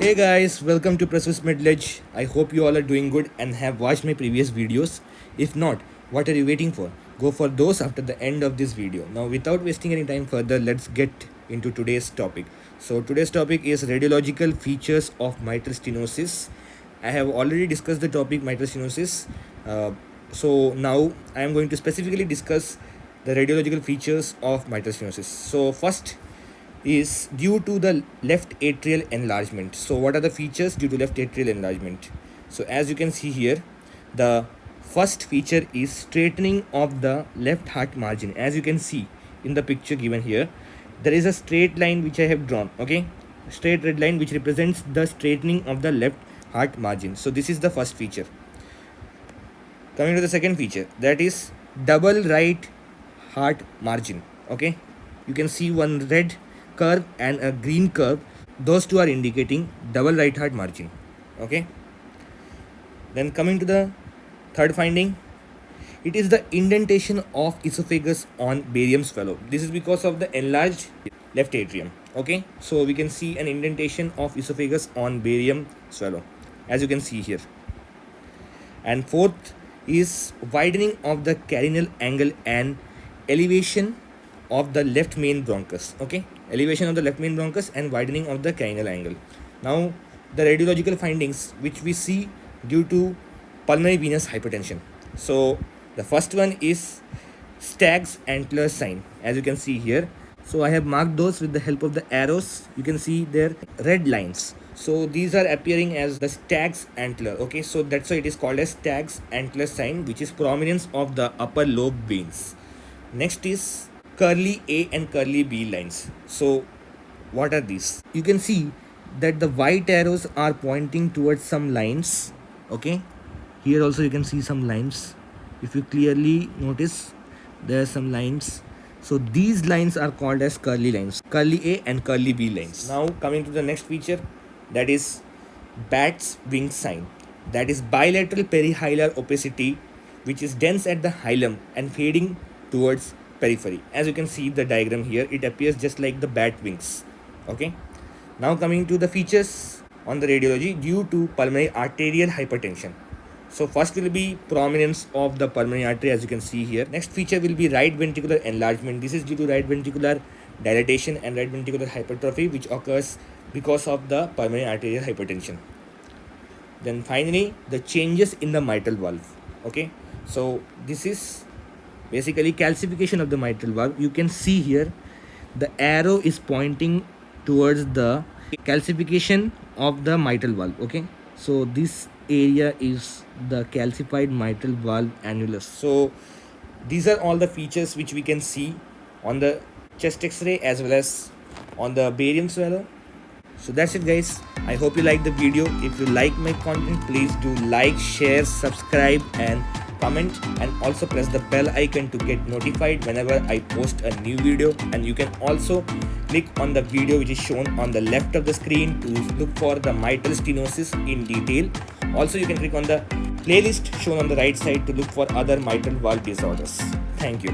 Hey guys, welcome to Precious Midledge. I hope you all are doing good and have watched my previous videos. If not, what are you waiting for? Go for those after the end of this video. Now, without wasting any time further, let's get into today's topic. So, today's topic is radiological features of mitral stenosis. I have already discussed the topic mitral stenosis. So, now I am going to specifically discuss the radiological features of mitral stenosis. So, first, is due to the left atrial enlargement. So what are the features due to left atrial enlargement? So as you can see here, the first feature is straightening of the left heart margin. As you can see in the picture given here, there is a straight line which I have drawn, okay, straight red line which represents the straightening of the left heart margin. So this is the first feature. Coming to the second feature, that is double right heart margin. Okay, you can see one red curve and a green curve. Those two are indicating double right heart margin. Okay, then coming to the third finding, it is the indentation of esophagus on barium swallow. This is because of the enlarged left atrium. Okay, so we can see an indentation of esophagus on barium swallow, as you can see here. And fourth is widening of the carinal angle and elevation of the left main bronchus. Okay, elevation of the left main bronchus and widening of the carinal angle. Now the radiological findings which we see due to pulmonary venous hypertension. So the first one is stag's antler sign, as you can see here. So I have marked those with the help of the arrows. You can see their red lines. So these are appearing as the stag's antler. Okay, so that's why it is called as stag's antler sign, which is prominence of the upper lobe veins. Next is curly A and curly B lines. So what are these? You can see that the white arrows are pointing towards some lines. Okay, here also you can see some lines. If you clearly notice, there are some lines. So these lines are called as curly lines, curly A and curly B lines. Now coming to the next feature, that is bat's wing sign. That is bilateral perihilar opacity, which is dense at the hilum and fading towards periphery. As you can see the diagram here, it appears just like the bat wings. Okay, now coming to the features on the radiology due to pulmonary arterial hypertension. So first will be prominence of the pulmonary artery, as you can see here. Next feature will be right ventricular enlargement. This is due to right ventricular dilatation and right ventricular hypertrophy, which occurs because of the pulmonary arterial hypertension. Then finally the changes in the mitral valve. Okay, so this is basically calcification of the mitral valve. You can see here the arrow is pointing towards the calcification of the mitral valve. Okay, so this area is the calcified mitral valve annulus. So these are all the features which we can see on the chest x-ray as well as on the barium swallow. So that's it guys, I hope you like the video. If you like my content, please do like, share, subscribe and comment, and also press the bell icon to get notified whenever I post a new video. And you can also click on the video which is shown on the left of the screen to look for the mitral stenosis in detail. Also you can click on the playlist shown on the right side to look for other mitral valve disorders. Thank you.